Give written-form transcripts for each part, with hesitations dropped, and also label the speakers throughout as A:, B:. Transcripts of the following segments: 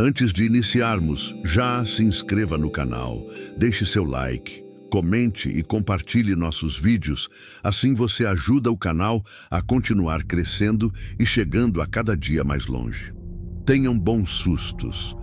A: Antes de iniciarmos, já se inscreva no canal, deixe seu like, comente e compartilhe nossos vídeos, assim você ajuda o canal a continuar crescendo e chegando a cada dia mais longe. Tenham bons sustos.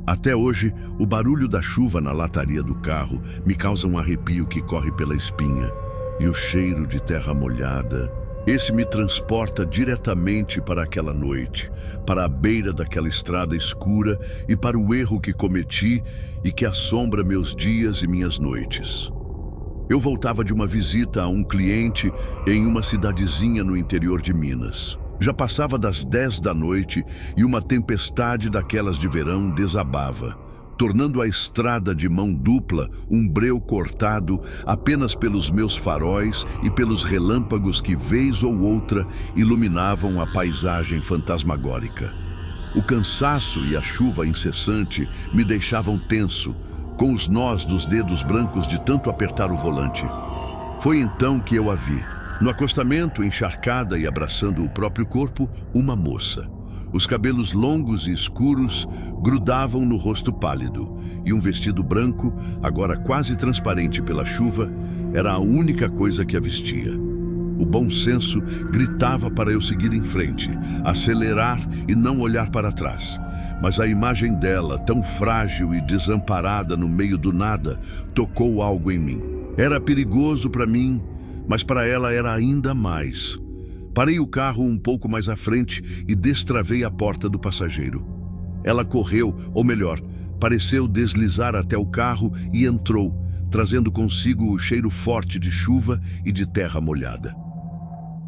A: Até hoje, o barulho da chuva na lataria do carro me causa um arrepio que corre pela espinha, e o cheiro de terra molhada. Esse me transporta diretamente para aquela noite, para a beira daquela estrada escura e para o erro que cometi e que assombra meus dias e minhas noites. Eu voltava de uma visita a um cliente em uma cidadezinha no interior de Minas. Já passava das 10 da noite e uma tempestade daquelas de verão desabava, tornando a estrada de mão dupla um breu cortado apenas pelos meus faróis e pelos relâmpagos que, vez ou outra, iluminavam a paisagem fantasmagórica. O cansaço e a chuva incessante me deixavam tenso, com os nós dos dedos brancos de tanto apertar o volante. Foi então que eu a vi, no acostamento, encharcada e abraçando o próprio corpo, uma moça. Os cabelos longos e escuros grudavam no rosto pálido, e um vestido branco, agora quase transparente pela chuva, era a única coisa que a vestia. O bom senso gritava para eu seguir em frente, acelerar e não olhar para trás. Mas a imagem dela, tão frágil e desamparada no meio do nada, tocou algo em mim. Era perigoso para mim, mas para ela era ainda mais. Parei o carro um pouco mais à frente e destravei a porta do passageiro. Ela correu, ou melhor, pareceu deslizar até o carro e entrou, trazendo consigo o cheiro forte de chuva e de terra molhada.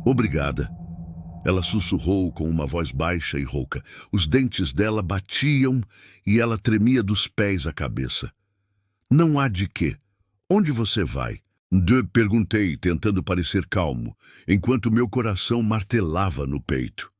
A: "Obrigada", ela sussurrou com uma voz baixa e rouca. Os dentes dela batiam e ela tremia dos pés à cabeça. "Não há de quê. Onde você vai?" Perguntei, tentando parecer calmo, enquanto meu coração martelava no peito.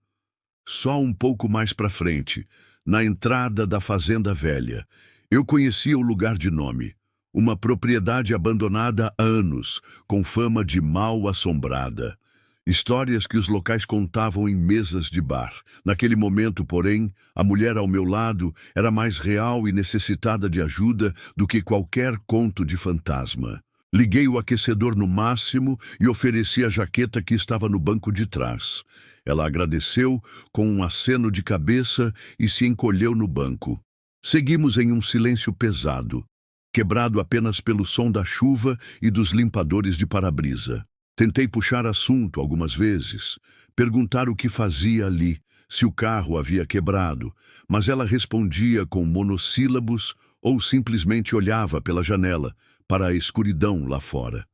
A: "Só um pouco mais para frente, na entrada da Fazenda Velha. Eu conhecia o lugar de nome. Uma propriedade abandonada há anos, com fama de mal assombrada. Histórias que os locais contavam em mesas de bar. Naquele momento, porém, a mulher ao meu lado era mais real e necessitada de ajuda do que qualquer conto de fantasma. Liguei o aquecedor no máximo e ofereci a jaqueta que estava no banco de trás. Ela agradeceu com um aceno de cabeça e se encolheu no banco. Seguimos em um silêncio pesado, quebrado apenas pelo som da chuva e dos limpadores de para-brisa. Tentei puxar assunto algumas vezes, perguntar o que fazia ali, se o carro havia quebrado, mas ela respondia com monossílabos ou simplesmente olhava pela janela, para a escuridão lá fora.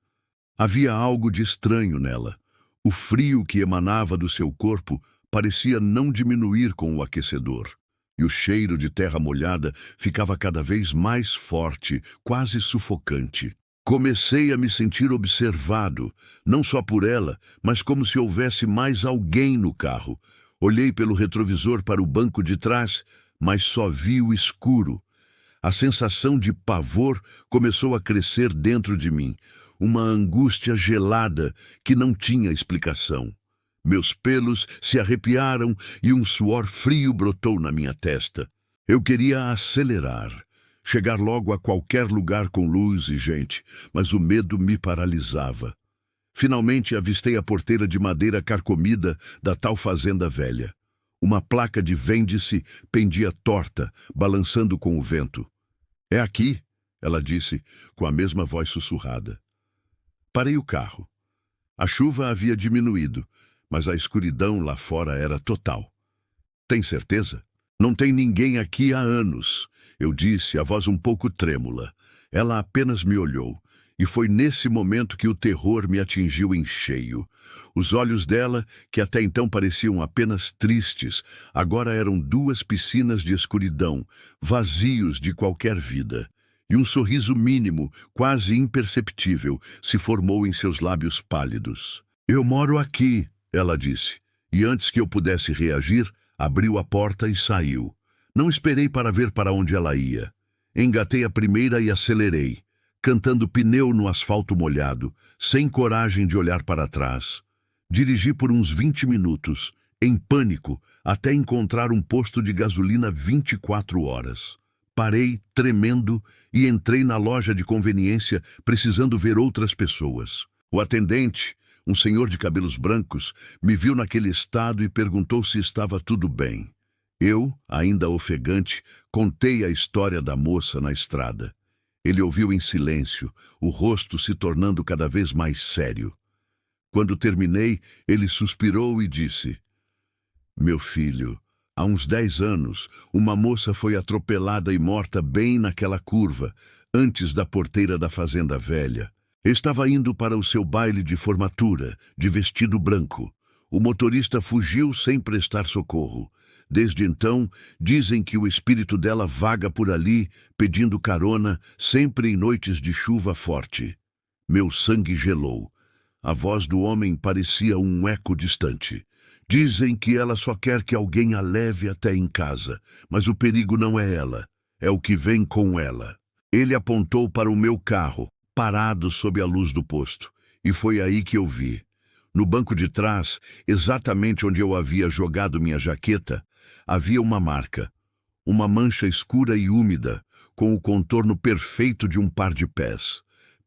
A: Havia algo de estranho nela. O frio que emanava do seu corpo parecia não diminuir com o aquecedor, e o cheiro de terra molhada ficava cada vez mais forte, quase sufocante. Comecei a me sentir observado, não só por ela, mas como se houvesse mais alguém no carro. Olhei pelo retrovisor para o banco de trás, mas só vi o escuro. A sensação de pavor começou a crescer dentro de mim, uma angústia gelada que não tinha explicação. Meus pelos se arrepiaram e um suor frio brotou na minha testa. Eu queria acelerar, chegar logo a qualquer lugar com luz e gente, mas o medo me paralisava. Finalmente avistei a porteira de madeira carcomida da tal fazenda velha. Uma placa de vende-se pendia torta, balançando com o vento. "É aqui", ela disse, com a mesma voz sussurrada. Parei o carro. A chuva havia diminuído, mas a escuridão lá fora era total. "Tem certeza?" "Não tem ninguém aqui há anos", eu disse, a voz um pouco trêmula. Ela apenas me olhou. E foi nesse momento que o terror me atingiu em cheio. Os olhos dela, que até então pareciam apenas tristes, agora eram duas piscinas de escuridão, vazios de qualquer vida. E um sorriso mínimo, quase imperceptível, se formou em seus lábios pálidos. "Eu moro aqui", ela disse, e antes que eu pudesse reagir, abriu a porta e saiu. Não esperei para ver para onde ela ia. Engatei a primeira e acelerei, cantando pneu no asfalto molhado, sem coragem de olhar para trás. Dirigi por uns 20 minutos, em pânico, até encontrar um posto de gasolina 24 horas. Parei, tremendo, e entrei na loja de conveniência, precisando ver outras pessoas. O atendente, um senhor de cabelos brancos, me viu naquele estado e perguntou se estava tudo bem. Eu, ainda ofegante, contei a história da moça na estrada. Ele ouviu em silêncio, o rosto se tornando cada vez mais sério. Quando terminei, ele suspirou e disse: "Meu filho, há uns 10 anos, uma moça foi atropelada e morta bem naquela curva, antes da porteira da fazenda velha. Estava indo para o seu baile de formatura, de vestido branco. O motorista fugiu sem prestar socorro. Desde então, dizem que o espírito dela vaga por ali, pedindo carona, sempre em noites de chuva forte." Meu sangue gelou. A voz do homem parecia um eco distante. "Dizem que ela só quer que alguém a leve até em casa, mas o perigo não é ela, é o que vem com ela." Ele apontou para o meu carro, parado sob a luz do posto, e foi aí que eu vi. No banco de trás, exatamente onde eu havia jogado minha jaqueta, havia uma marca, uma mancha escura e úmida, com o contorno perfeito de um par de pés.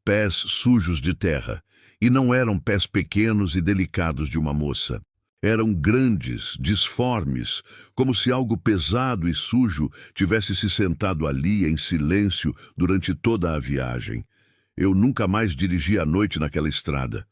A: Pés sujos de terra, e não eram pés pequenos e delicados de uma moça. Eram grandes, disformes, como se algo pesado e sujo tivesse se sentado ali em silêncio durante toda a viagem. Eu nunca mais dirigi à noite naquela estrada.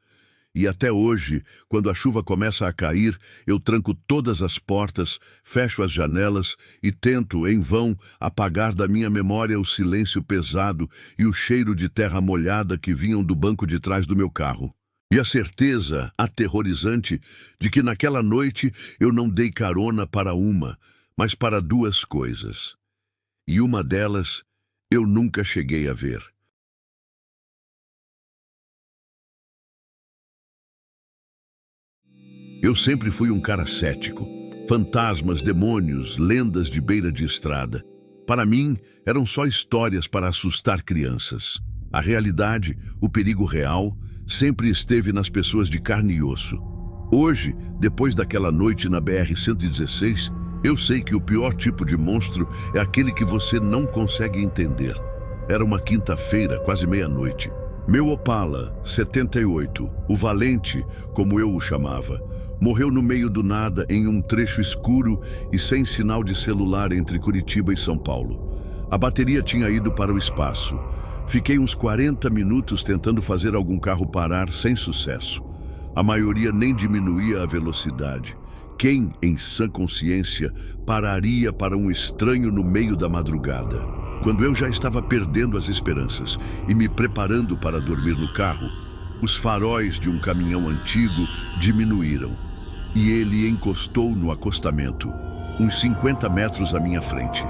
A: E até hoje, quando a chuva começa a cair, eu tranco todas as portas, fecho as janelas e tento, em vão, apagar da minha memória o silêncio pesado e o cheiro de terra molhada que vinham do banco de trás do meu carro. E a certeza aterrorizante de que naquela noite eu não dei carona para uma, mas para duas coisas. E uma delas eu nunca cheguei a ver. Eu sempre fui um cara cético. Fantasmas, demônios, lendas de beira de estrada. Para mim, eram só histórias para assustar crianças. A realidade, o perigo real, sempre esteve nas pessoas de carne e osso. Hoje, depois daquela noite na BR-116, eu sei que o pior tipo de monstro é aquele que você não consegue entender. Era uma quinta-feira, quase meia-noite. Meu Opala, 78, o Valente, como eu o chamava, morreu no meio do nada em um trecho escuro e sem sinal de celular entre Curitiba e São Paulo. A bateria tinha ido para o espaço. Fiquei uns 40 minutos tentando fazer algum carro parar sem sucesso. A maioria nem diminuía a velocidade. Quem, em sã consciência, pararia para um estranho no meio da madrugada? Quando eu já estava perdendo as esperanças e me preparando para dormir no carro, os faróis de um caminhão antigo diminuíram e ele encostou no acostamento, uns 50 metros à minha frente.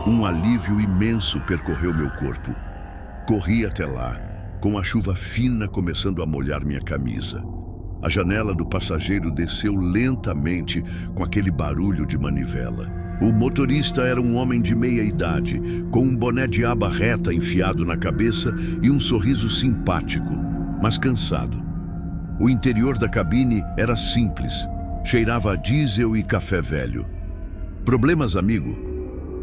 A: Um alívio imenso percorreu meu corpo. Corri até lá, com a chuva fina começando a molhar minha camisa. A janela do passageiro desceu lentamente com aquele barulho de manivela. O motorista era um homem de meia idade, com um boné de aba reta enfiado na cabeça e um sorriso simpático, mas cansado. O interior da cabine era simples, cheirava a diesel e café velho. "Problemas, amigo?"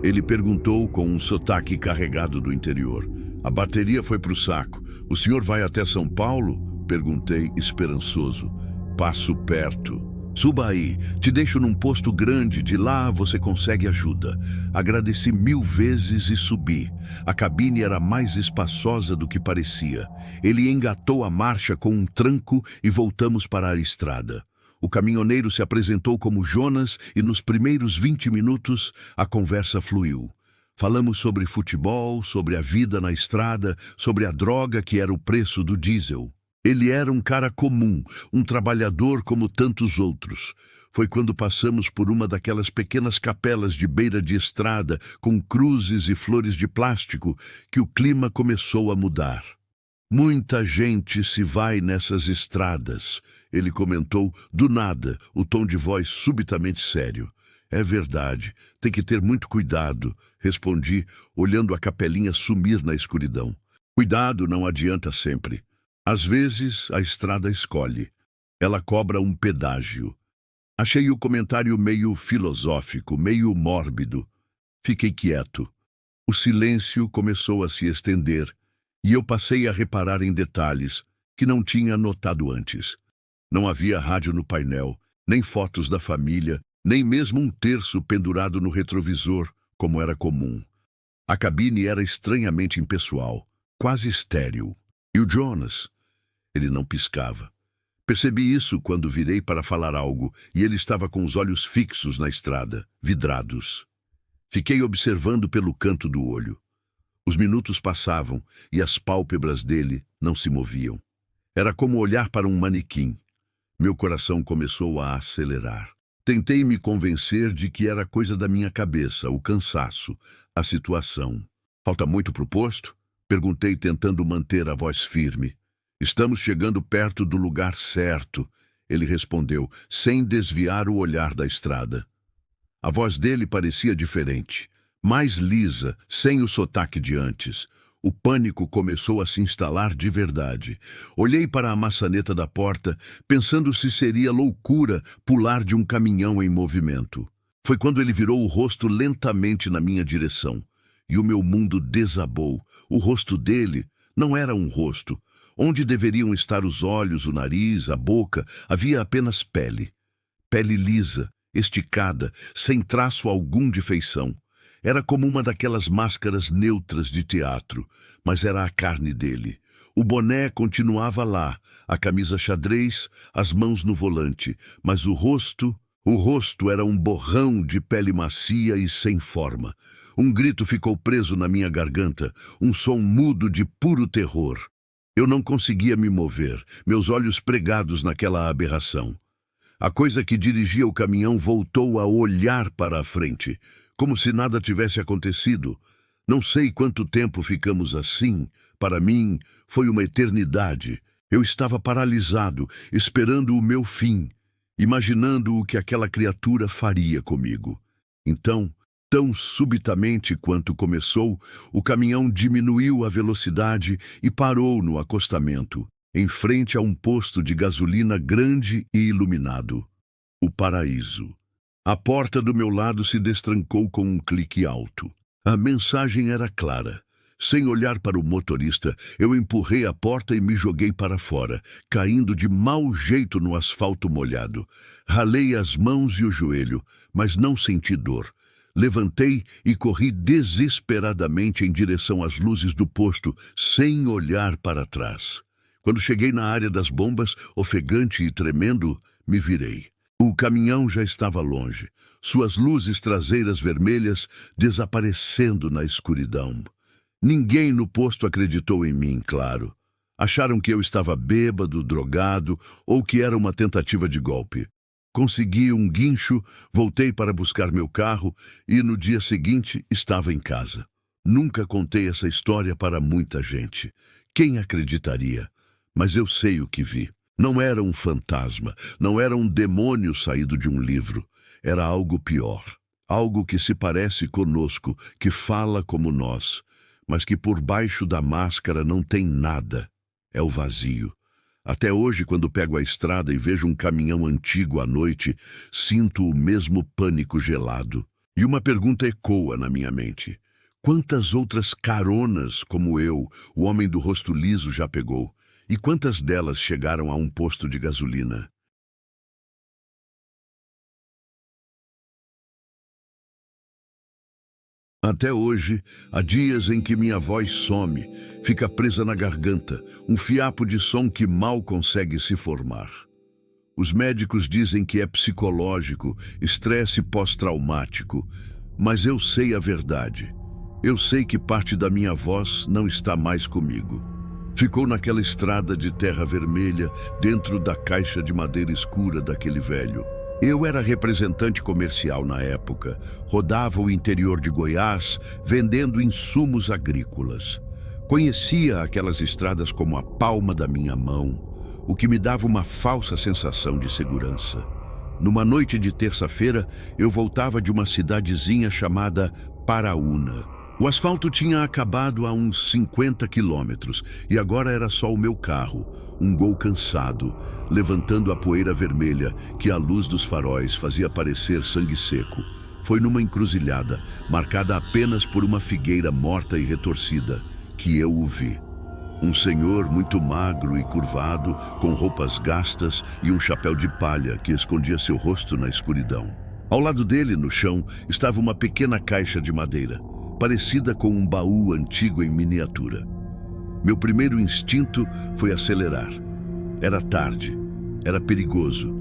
A: Ele perguntou com um sotaque carregado do interior. "A bateria foi pro saco. O senhor vai até São Paulo?" Perguntei, esperançoso. "Passo perto." "Suba aí, te deixo num posto grande, de lá você consegue ajuda." Agradeci 1000 vezes e subi. A cabine era mais espaçosa do que parecia. Ele engatou a marcha com um tranco e voltamos para a estrada. O caminhoneiro se apresentou como Jonas e nos primeiros 20 minutos a conversa fluiu. Falamos sobre futebol, sobre a vida na estrada, sobre a droga que era o preço do diesel. Ele era um cara comum, um trabalhador como tantos outros. Foi quando passamos por uma daquelas pequenas capelas de beira de estrada, com cruzes e flores de plástico, que o clima começou a mudar. "Muita gente se vai nessas estradas", ele comentou, do nada, o tom de voz subitamente sério. "É verdade, tem que ter muito cuidado", respondi, olhando a capelinha sumir na escuridão. Cuidado não adianta sempre. Às vezes, a estrada escolhe. Ela cobra um pedágio. Achei o comentário meio filosófico, meio mórbido. Fiquei quieto. O silêncio começou a se estender e eu passei a reparar em detalhes que não tinha notado antes. Não havia rádio no painel, nem fotos da família, nem mesmo um terço pendurado no retrovisor, como era comum. A cabine era estranhamente impessoal, quase estéril. E o Jonas? Ele não piscava. Percebi isso quando virei para falar algo e ele estava com os olhos fixos na estrada, vidrados. Fiquei observando pelo canto do olho. Os minutos passavam e as pálpebras dele não se moviam. Era como olhar para um manequim. Meu coração começou a acelerar. Tentei me convencer de que era coisa da minha cabeça, o cansaço, a situação. Falta muito para o posto? Perguntei, tentando manter a voz firme. Estamos chegando perto do lugar certo, ele respondeu, sem desviar o olhar da estrada. A voz dele parecia diferente, mais lisa, sem o sotaque de antes. O pânico começou a se instalar de verdade. Olhei para a maçaneta da porta, pensando se seria loucura pular de um caminhão em movimento. Foi quando ele virou o rosto lentamente na minha direção. E o meu mundo desabou. O rosto dele não era um rosto. Onde deveriam estar os olhos, o nariz, a boca, havia apenas pele. Pele lisa, esticada, sem traço algum de feição. Era como uma daquelas máscaras neutras de teatro, mas era a carne dele. O boné continuava lá, a camisa xadrez, as mãos no volante, mas o rosto era um borrão de pele macia e sem forma. Um grito ficou preso na minha garganta, um som mudo de puro terror. Eu não conseguia me mover, meus olhos pregados naquela aberração. A coisa que dirigia o caminhão voltou a olhar para a frente, como se nada tivesse acontecido. Não sei quanto tempo ficamos assim. Para mim, foi uma eternidade. Eu estava paralisado, esperando o meu fim, imaginando o que aquela criatura faria comigo. Então, tão subitamente quanto começou, o caminhão diminuiu a velocidade e parou no acostamento, em frente a um posto de gasolina grande e iluminado. O paraíso. A porta do meu lado se destrancou com um clique alto. A mensagem era clara. Sem olhar para o motorista, eu empurrei a porta e me joguei para fora, caindo de mau jeito no asfalto molhado. Ralei as mãos e o joelho, mas não senti dor. Levantei e corri desesperadamente em direção às luzes do posto, sem olhar para trás. Quando cheguei na área das bombas, ofegante e tremendo, me virei. O caminhão já estava longe, suas luzes traseiras vermelhas desaparecendo na escuridão. Ninguém no posto acreditou em mim, claro. Acharam que eu estava bêbado, drogado ou que era uma tentativa de golpe. Consegui um guincho, voltei para buscar meu carro e no dia seguinte estava em casa. Nunca contei essa história para muita gente. Quem acreditaria? Mas eu sei o que vi. Não era um fantasma, não era um demônio saído de um livro. Era algo pior. Algo que se parece conosco, que fala como nós, mas que por baixo da máscara não tem nada. É o vazio. Até hoje, quando pego a estrada e vejo um caminhão antigo à noite, sinto o mesmo pânico gelado. E uma pergunta ecoa na minha mente. Quantas outras caronas como eu, o homem do rosto liso, já pegou? E quantas delas chegaram a um posto de gasolina? Até hoje, há dias em que minha voz some, fica presa na garganta, um fiapo de som que mal consegue se formar. Os médicos dizem que é psicológico, estresse pós-traumático, mas eu sei a verdade. Eu sei que parte da minha voz não está mais comigo. Ficou naquela estrada de terra vermelha, dentro da caixa de madeira escura daquele velho. Eu era representante comercial na época, rodava o interior de Goiás, vendendo insumos agrícolas. Conhecia aquelas estradas como a palma da minha mão, o que me dava uma falsa sensação de segurança. Numa noite de terça-feira, eu voltava de uma cidadezinha chamada Paraúna. O asfalto tinha acabado há uns 50 quilômetros e agora era só o meu carro, um Gol cansado, levantando a poeira vermelha que a luz dos faróis fazia parecer sangue seco. Foi numa encruzilhada, marcada apenas por uma figueira morta e retorcida, que eu o vi. Um senhor muito magro e curvado, com roupas gastas e um chapéu de palha que escondia seu rosto na escuridão. Ao lado dele, no chão, estava uma pequena caixa de madeira, parecida com um baú antigo em miniatura. Meu primeiro instinto foi acelerar. Era tarde, era perigoso,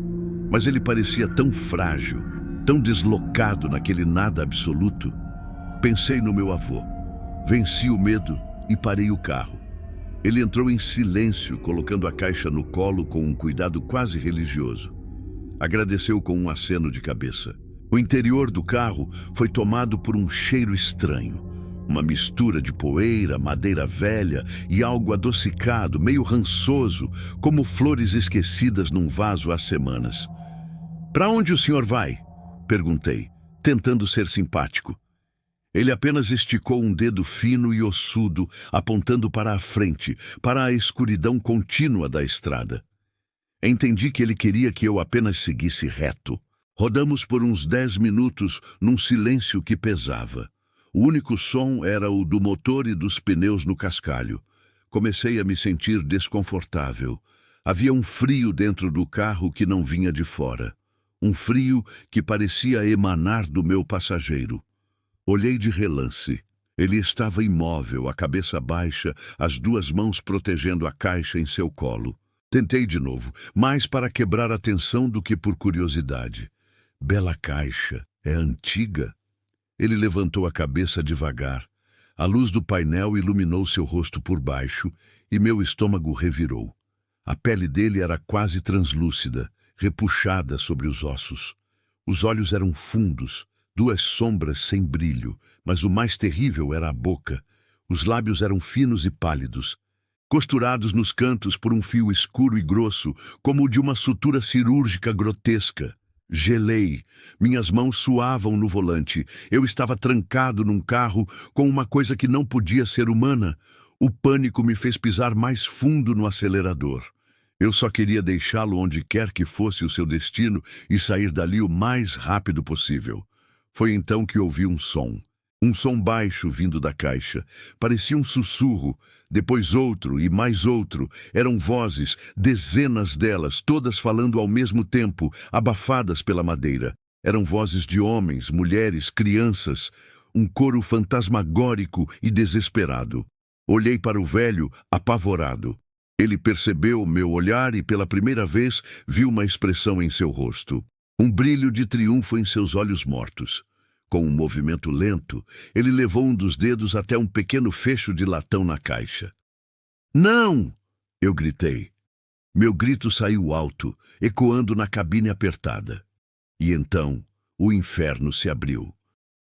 A: mas ele parecia tão frágil, tão deslocado naquele nada absoluto. Pensei no meu avô. Venci o medo e parei o carro. Ele entrou em silêncio, colocando a caixa no colo com um cuidado quase religioso. Agradeceu com um aceno de cabeça. O interior do carro foi tomado por um cheiro estranho. Uma mistura de poeira, madeira velha e algo adocicado, meio rançoso, como flores esquecidas num vaso há semanas. "Para onde o senhor vai?" perguntei, tentando ser simpático. Ele apenas esticou um dedo fino e ossudo, apontando para a frente, para a escuridão contínua da estrada. Entendi que ele queria que eu apenas seguisse reto. Rodamos por uns 10 minutos num silêncio que pesava. O único som era o do motor e dos pneus no cascalho. Comecei a me sentir desconfortável. Havia um frio dentro do carro que não vinha de fora. Um frio que parecia emanar do meu passageiro. Olhei de relance. Ele estava imóvel, a cabeça baixa, as duas mãos protegendo a caixa em seu colo. Tentei de novo, mais para quebrar a tensão do que por curiosidade. "Bela caixa, é antiga?" Ele levantou a cabeça devagar. A luz do painel iluminou seu rosto por baixo e meu estômago revirou. A pele dele era quase translúcida, repuxada sobre os ossos. Os olhos eram fundos, duas sombras sem brilho, mas o mais terrível era a boca. Os lábios eram finos e pálidos, costurados nos cantos por um fio escuro e grosso, como o de uma sutura cirúrgica grotesca. Gelei. Minhas mãos suavam no volante. Eu estava trancado num carro com uma coisa que não podia ser humana. O pânico me fez pisar mais fundo no acelerador. Eu só queria deixá-lo onde quer que fosse o seu destino e sair dali o mais rápido possível. Foi então que ouvi um som baixo vindo da caixa. Parecia um sussurro, depois outro e mais outro. Eram vozes, dezenas delas, todas falando ao mesmo tempo, abafadas pela madeira. Eram vozes de homens, mulheres, crianças, um coro fantasmagórico e desesperado. Olhei para o velho, apavorado. Ele percebeu meu olhar e pela primeira vez viu uma expressão em seu rosto. Um brilho de triunfo em seus olhos mortos. Com um movimento lento, ele levou um dos dedos até um pequeno fecho de latão na caixa. "Não!" eu gritei. Meu grito saiu alto, ecoando na cabine apertada. E então, o inferno se abriu.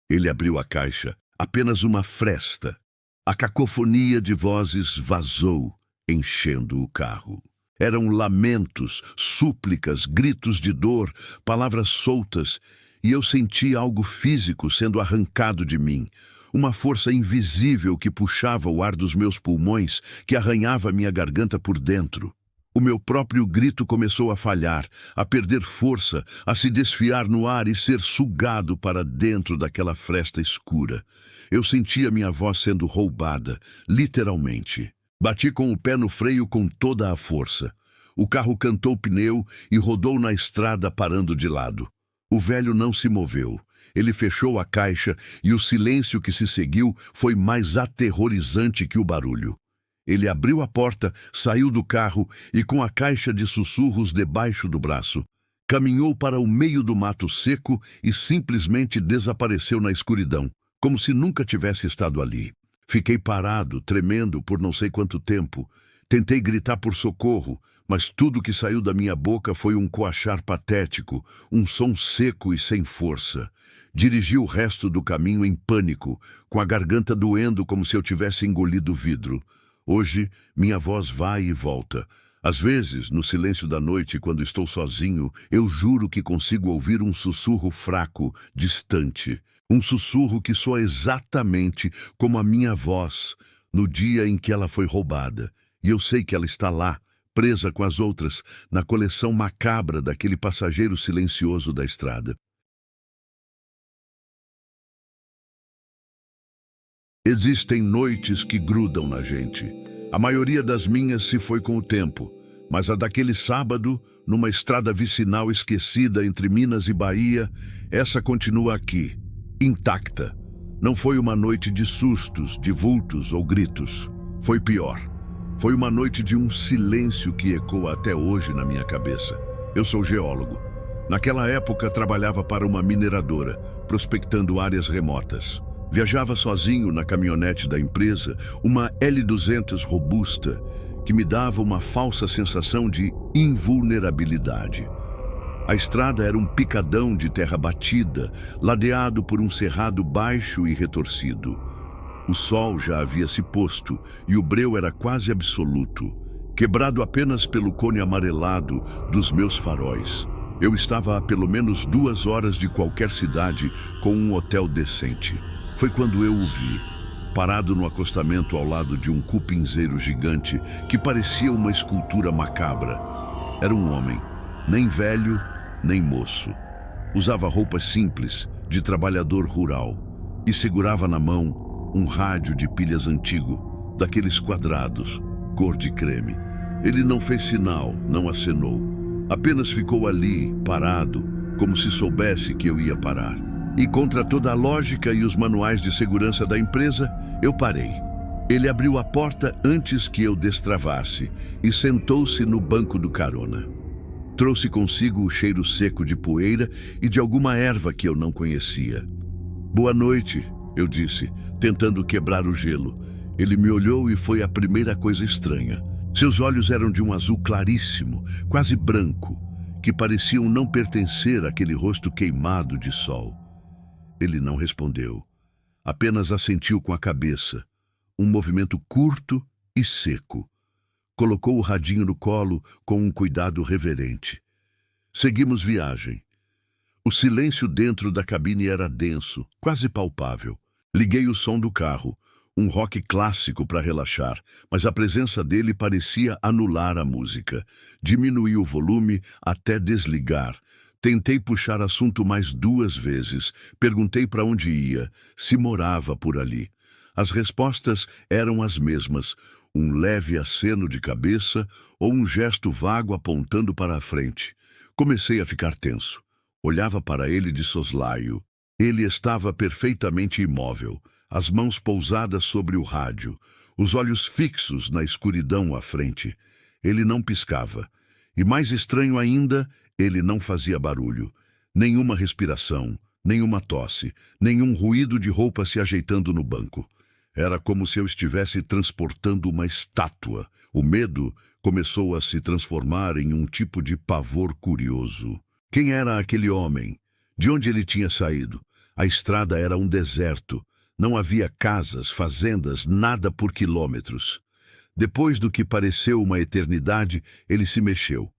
A: Ele abriu a caixa, apenas uma fresta. A cacofonia de vozes vazou, enchendo o carro. Eram lamentos, súplicas, gritos de dor, palavras soltas, e eu senti algo físico sendo arrancado de mim. Uma força invisível que puxava o ar dos meus pulmões, que arranhava minha garganta por dentro. O meu próprio grito começou a falhar, a perder força, a se desfiar no ar e ser sugado para dentro daquela fresta escura. Eu sentia minha voz sendo roubada, literalmente. Bati com o pé no freio com toda a força. O carro cantou o pneu e rodou na estrada parando de lado. O velho não se moveu. Ele fechou a caixa e o silêncio que se seguiu foi mais aterrorizante que o barulho. Ele abriu a porta, saiu do carro e com a caixa de sussurros debaixo do braço, caminhou para o meio do mato seco e simplesmente desapareceu na escuridão, como se nunca tivesse estado ali. Fiquei parado, tremendo por não sei quanto tempo. Tentei gritar por socorro, mas tudo que saiu da minha boca foi um coachar patético, um som seco e sem força. Dirigi o resto do caminho em pânico, com a garganta doendo como se eu tivesse engolido vidro. Hoje, minha voz vai e volta. Às vezes, no silêncio da noite, quando estou sozinho, eu juro que consigo ouvir um sussurro fraco, distante. Um sussurro que soa exatamente como a minha voz no dia em que ela foi roubada. E eu sei que ela está lá, presa com as outras, na coleção macabra daquele passageiro silencioso da estrada. Existem noites que grudam na gente. A maioria das minhas se foi com o tempo, mas a daquele sábado, numa estrada vicinal esquecida entre Minas e Bahia, essa continua aqui, intacta. Não foi uma noite de sustos, de vultos ou gritos. Foi pior. Foi uma noite de um silêncio que ecoa até hoje na minha cabeça. Eu sou geólogo. Naquela época trabalhava para uma mineradora, prospectando áreas remotas. Viajava sozinho na caminhonete da empresa, uma L200 robusta, que me dava uma falsa sensação de invulnerabilidade. A estrada era um picadão de terra batida, ladeado por um cerrado baixo e retorcido. O sol já havia se posto e o breu era quase absoluto, quebrado apenas pelo cone amarelado dos meus faróis. Eu estava a pelo menos 2 horas de qualquer cidade com um hotel decente. Foi quando eu o vi, parado no acostamento ao lado de um cupinzeiro gigante que parecia uma escultura macabra. Era um homem, nem velho, nem moço. Usava roupas simples, de trabalhador rural, e segurava na mão um rádio de pilhas antigo, daqueles quadrados, cor de creme. Ele não fez sinal, não acenou. Apenas ficou ali, parado, como se soubesse que eu ia parar. E contra toda a lógica e os manuais de segurança da empresa, eu parei. Ele abriu a porta antes que eu destravasse e sentou-se no banco do carona. Trouxe consigo o cheiro seco de poeira e de alguma erva que eu não conhecia. "Boa noite", eu disse, tentando quebrar o gelo. Ele me olhou e foi a primeira coisa estranha. Seus olhos eram de um azul claríssimo, quase branco, que pareciam não pertencer àquele rosto queimado de sol. Ele não respondeu, apenas assentiu com a cabeça, um movimento curto e seco. Colocou o radinho no colo com um cuidado reverente. Seguimos viagem. O silêncio dentro da cabine era denso, quase palpável. Liguei o som do carro, um rock clássico para relaxar, mas a presença dele parecia anular a música. Diminuí o volume até desligar. Tentei puxar assunto mais 2 vezes. Perguntei para onde ia, se morava por ali. As respostas eram as mesmas, um leve aceno de cabeça ou um gesto vago apontando para a frente. Comecei a ficar tenso. Olhava para ele de soslaio. Ele estava perfeitamente imóvel, as mãos pousadas sobre o rádio, os olhos fixos na escuridão à frente. Ele não piscava. E mais estranho ainda, ele não fazia barulho. Nenhuma respiração, nenhuma tosse, nenhum ruído de roupa se ajeitando no banco. Era como se eu estivesse transportando uma estátua. O medo começou a se transformar em um tipo de pavor curioso. Quem era aquele homem? De onde ele tinha saído? A estrada era um deserto. Não havia casas, fazendas, nada por quilômetros. Depois do que pareceu uma eternidade, ele se mexeu.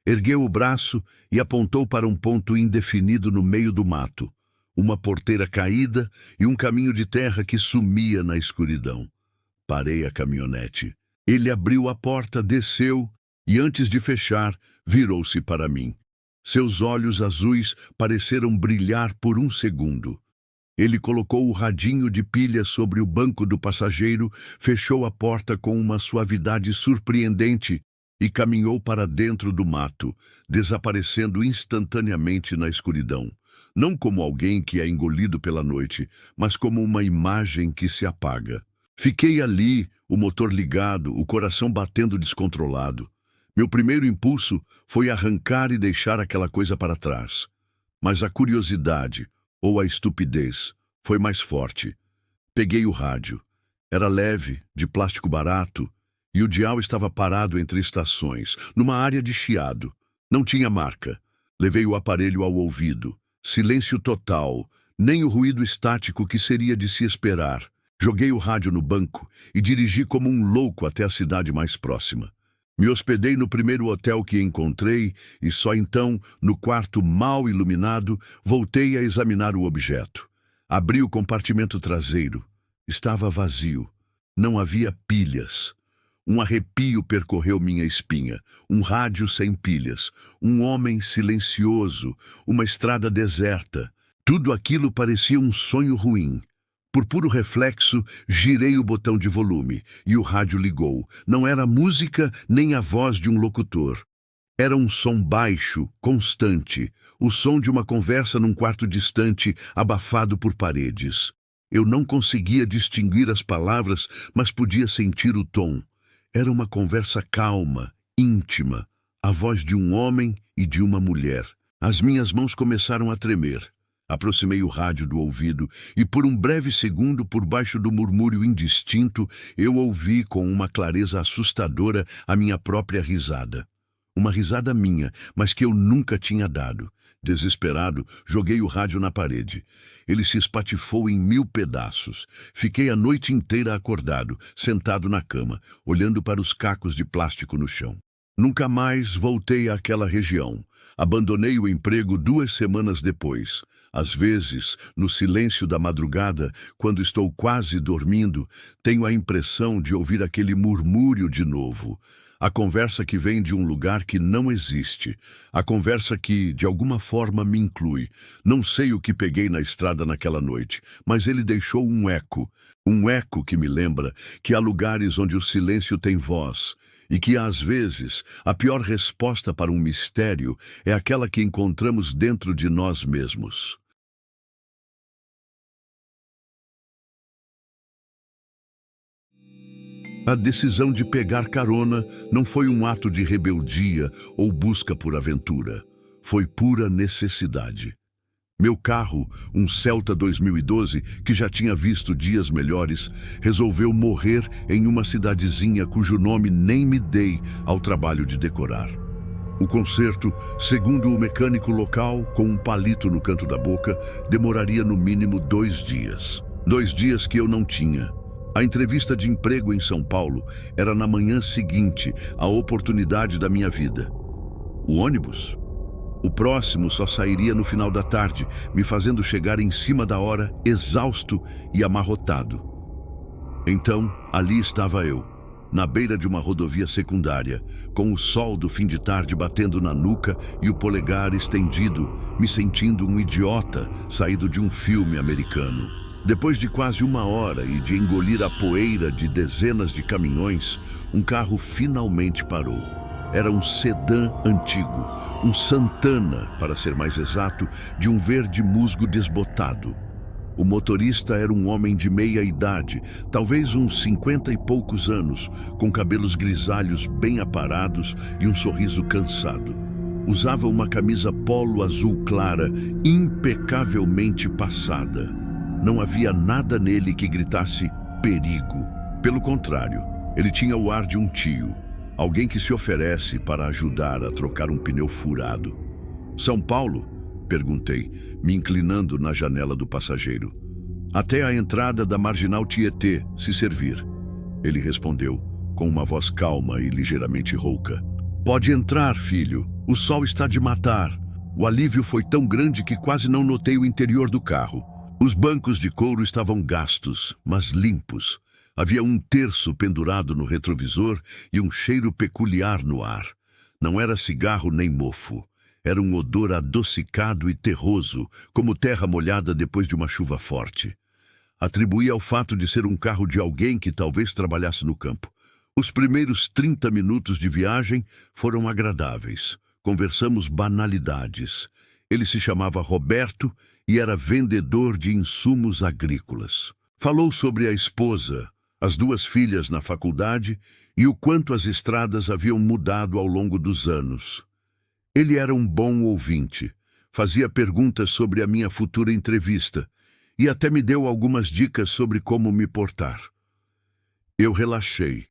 A: Ergueu o braço e apontou para um ponto indefinido no meio do mato. Uma porteira caída e um caminho de terra que sumia na escuridão. Parei a caminhonete. Ele abriu a porta, desceu e, antes de fechar, virou-se para mim. Seus olhos azuis pareceram brilhar por um segundo. Ele colocou o radinho de pilha sobre o banco do passageiro, fechou a porta com uma suavidade surpreendente e caminhou para dentro do mato, desaparecendo instantaneamente na escuridão. Não como alguém que é engolido pela noite, mas como uma imagem que se apaga. Fiquei ali, o motor ligado, o coração batendo descontrolado. Meu primeiro impulso foi arrancar e deixar aquela coisa para trás. Mas a curiosidade, ou a estupidez, foi mais forte. Peguei o rádio. Era leve, de plástico barato, e o dial estava parado entre estações, numa área de chiado. Não tinha marca. Levei o aparelho ao ouvido. Silêncio total, nem o ruído estático que seria de se esperar. Joguei o rádio no banco e dirigi como um louco até a cidade mais próxima. Me hospedei no primeiro hotel que encontrei e só então, no quarto mal iluminado, voltei a examinar o objeto. Abri o compartimento traseiro. Estava vazio. Não havia pilhas. Um arrepio percorreu minha espinha. Um rádio sem pilhas. Um homem silencioso. Uma estrada deserta. Tudo aquilo parecia um sonho ruim. Por puro reflexo, girei o botão de volume e o rádio ligou. Não era música nem a voz de um locutor. Era um som baixo, constante, o som de uma conversa num quarto distante, abafado por paredes. Eu não conseguia distinguir as palavras, mas podia sentir o tom. Era uma conversa calma, íntima, a voz de um homem e de uma mulher. As minhas mãos começaram a tremer. Aproximei o rádio do ouvido e, por um breve segundo, por baixo do murmúrio indistinto, eu ouvi com uma clareza assustadora a minha própria risada. Uma risada minha, mas que eu nunca tinha dado. Desesperado, joguei o rádio na parede. Ele se espatifou em 1000 pedaços. Fiquei a noite inteira acordado, sentado na cama, olhando para os cacos de plástico no chão. Nunca mais voltei àquela região. Abandonei o emprego 2 semanas depois. Às vezes, no silêncio da madrugada, quando estou quase dormindo, tenho a impressão de ouvir aquele murmúrio de novo. A conversa que vem de um lugar que não existe. A conversa que, de alguma forma, me inclui. Não sei o que peguei na estrada naquela noite, mas ele deixou um eco. Um eco que me lembra que há lugares onde o silêncio tem voz. E que, às vezes, a pior resposta para um mistério é aquela que encontramos dentro de nós mesmos. A decisão de pegar carona não foi um ato de rebeldia ou busca por aventura. Foi pura necessidade. Meu carro, um Celta 2012, que já tinha visto dias melhores, resolveu morrer em uma cidadezinha cujo nome nem me dei ao trabalho de decorar. O conserto, segundo o mecânico local, com um palito no canto da boca, demoraria no mínimo 2 dias. 2 dias que eu não tinha. A entrevista de emprego em São Paulo era na manhã seguinte, a oportunidade da minha vida. O ônibus? O próximo só sairia no final da tarde, me fazendo chegar em cima da hora, exausto e amarrotado. Então, ali estava eu, na beira de uma rodovia secundária, com o sol do fim de tarde batendo na nuca e o polegar estendido, me sentindo um idiota saído de um filme americano. Depois de quase 1 hora e de engolir a poeira de dezenas de caminhões, um carro finalmente parou. Era um sedã antigo, um Santana, para ser mais exato, de um verde musgo desbotado. O motorista era um homem de meia idade, talvez uns 50 e poucos anos, com cabelos grisalhos bem aparados e um sorriso cansado. Usava uma camisa polo azul clara, impecavelmente passada. Não havia nada nele que gritasse perigo. Pelo contrário, ele tinha o ar de um tio, alguém que se oferece para ajudar a trocar um pneu furado. São Paulo? Perguntei, me inclinando na janela do passageiro. Até a entrada da Marginal Tietê, se servir. Ele respondeu, com uma voz calma e ligeiramente rouca. Pode entrar, filho. O sol está de matar. O alívio foi tão grande que quase não notei o interior do carro. Os bancos de couro estavam gastos, mas limpos. Havia um terço pendurado no retrovisor e um cheiro peculiar no ar. Não era cigarro nem mofo. Era um odor adocicado e terroso, como terra molhada depois de uma chuva forte. Atribuía ao fato de ser um carro de alguém que talvez trabalhasse no campo. Os primeiros 30 minutos de viagem foram agradáveis. Conversamos banalidades. Ele se chamava Roberto e era vendedor de insumos agrícolas. Falou sobre a esposa, as 2 filhas na faculdade e o quanto as estradas haviam mudado ao longo dos anos. Ele era um bom ouvinte, fazia perguntas sobre a minha futura entrevista e até me deu algumas dicas sobre como me portar. Eu relaxei,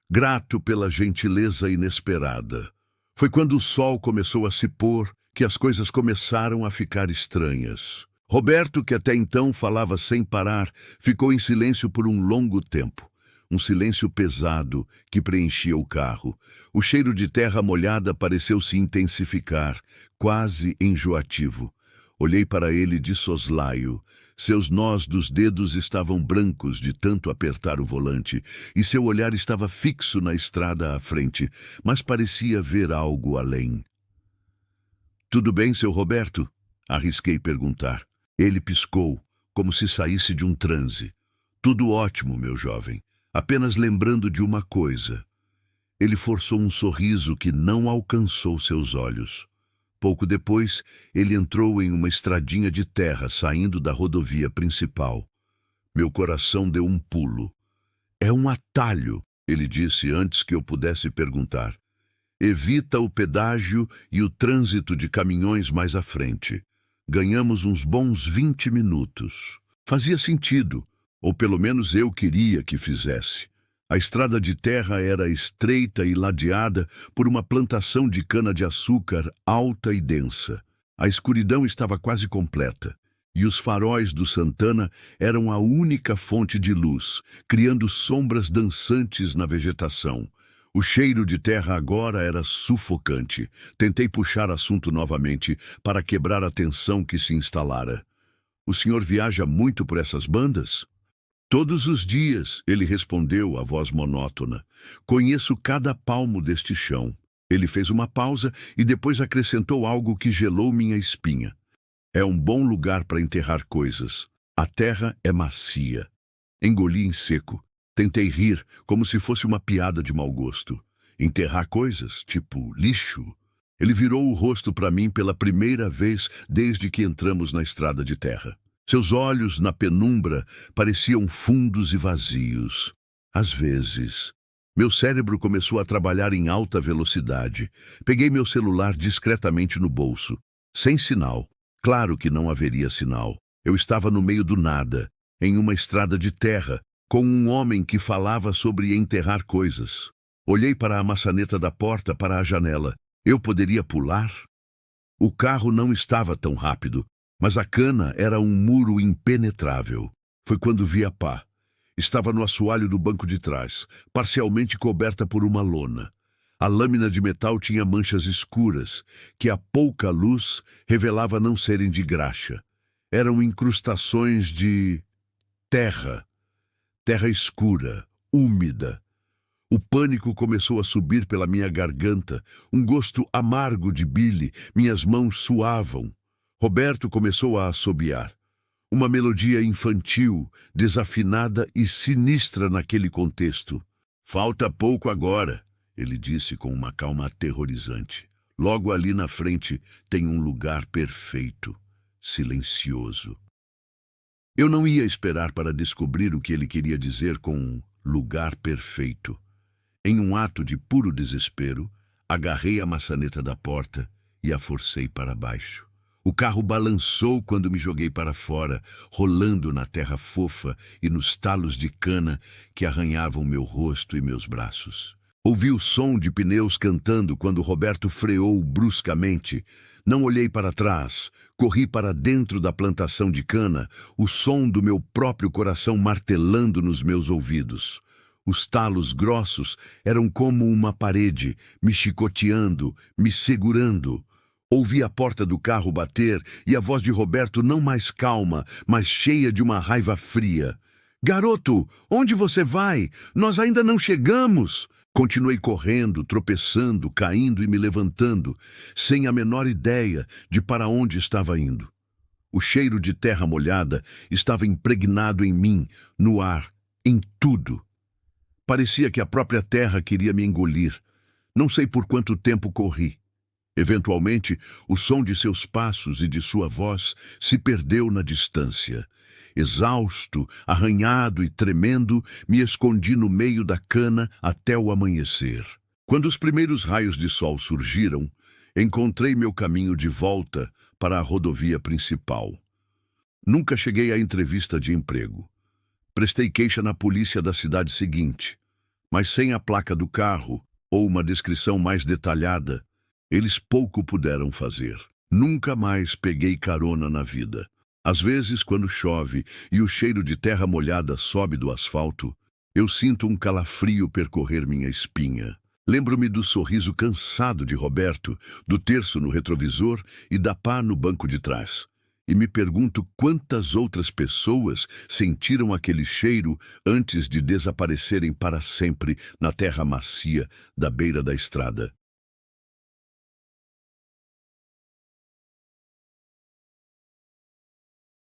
A: grato pela gentileza inesperada. Foi quando o sol começou a se pôr que as coisas começaram a ficar estranhas. Roberto, que até então falava sem parar, ficou em silêncio por um longo tempo. Um silêncio pesado que preenchia o carro. O cheiro de terra molhada pareceu se intensificar, quase enjoativo. Olhei para ele de soslaio. Seus nós dos dedos estavam brancos de tanto apertar o volante, e seu olhar estava fixo na estrada à frente, mas parecia ver algo além. "Tudo bem, seu Roberto?" Arrisquei perguntar. Ele piscou, como se saísse de um transe. "Tudo ótimo, meu jovem. Apenas lembrando de uma coisa." Ele forçou um sorriso que não alcançou seus olhos. Pouco depois, ele entrou em uma estradinha de terra saindo da rodovia principal. Meu coração deu um pulo. "É um atalho", ele disse antes que eu pudesse perguntar. "Evita o pedágio e o trânsito de caminhões mais à frente. Ganhamos uns bons 20 minutos. Fazia sentido, ou pelo menos eu queria que fizesse. A estrada de terra era estreita e ladeada por uma plantação de cana-de-açúcar alta e densa. A escuridão estava quase completa, e os faróis do Santana eram a única fonte de luz, criando sombras dançantes na vegetação. O cheiro de terra agora era sufocante. Tentei puxar assunto novamente para quebrar a tensão que se instalara. "O senhor viaja muito por essas bandas?" "Todos os dias", ele respondeu, a voz monótona. "Conheço cada palmo deste chão." Ele fez uma pausa e depois acrescentou algo que gelou minha espinha. "É um bom lugar para enterrar coisas. A terra é macia." Engoli em seco. Tentei rir, como se fosse uma piada de mau gosto. "Enterrar coisas? Tipo lixo?" Ele virou o rosto para mim pela primeira vez desde que entramos na estrada de terra. Seus olhos, na penumbra, pareciam fundos e vazios. Às vezes. Meu cérebro começou a trabalhar em alta velocidade. Peguei meu celular discretamente no bolso. Sem sinal. Claro que não haveria sinal. Eu estava no meio do nada, em uma estrada de terra, com um homem que falava sobre enterrar coisas. Olhei para a maçaneta da porta para a janela. Eu poderia pular? O carro não estava tão rápido, mas a cana era um muro impenetrável. Foi quando vi a pá. Estava no assoalho do banco de trás, parcialmente coberta por uma lona. A lâmina de metal tinha manchas escuras, que a pouca luz revelava não serem de graxa. Eram incrustações de terra. Terra escura, úmida. O pânico começou a subir pela minha garganta, um gosto amargo de bile, minhas mãos suavam. Roberto começou a assobiar. Uma melodia infantil, desafinada e sinistra naquele contexto. "Falta pouco agora", ele disse com uma calma aterrorizante. "Logo ali na frente tem um lugar perfeito, silencioso." Eu não ia esperar para descobrir o que ele queria dizer com lugar perfeito. Em um ato de puro desespero, agarrei a maçaneta da porta e a forcei para baixo. O carro balançou quando me joguei para fora, rolando na terra fofa e nos talos de cana que arranhavam meu rosto e meus braços. Ouvi o som de pneus cantando quando Roberto freou bruscamente. Não olhei para trás, corri para dentro da plantação de cana, o som do meu próprio coração martelando nos meus ouvidos. Os talos grossos eram como uma parede, me chicoteando, me segurando. Ouvi a porta do carro bater e a voz de Roberto não mais calma, mas cheia de uma raiva fria. "Garoto, onde você vai? Nós ainda não chegamos!" Continuei correndo, tropeçando, caindo e me levantando, sem a menor ideia de para onde estava indo. O cheiro de terra molhada estava impregnado em mim, no ar, em tudo. Parecia que a própria terra queria me engolir. Não sei por quanto tempo corri. Eventualmente, o som de seus passos e de sua voz se perdeu na distância. Exausto, arranhado e tremendo, me escondi no meio da cana até o amanhecer. Quando os primeiros raios de sol surgiram, encontrei meu caminho de volta para a rodovia principal. Nunca cheguei à entrevista de emprego. Prestei queixa na polícia da cidade seguinte, mas sem a placa do carro ou uma descrição mais detalhada, eles pouco puderam fazer. Nunca mais peguei carona na vida. Às vezes, quando chove e o cheiro de terra molhada sobe do asfalto, eu sinto um calafrio percorrer minha espinha. Lembro-me do sorriso cansado de Roberto, do terço no retrovisor e da pá no banco de trás. e me pergunto quantas outras pessoas sentiram aquele cheiro antes de desaparecerem para sempre na terra macia da beira da estrada.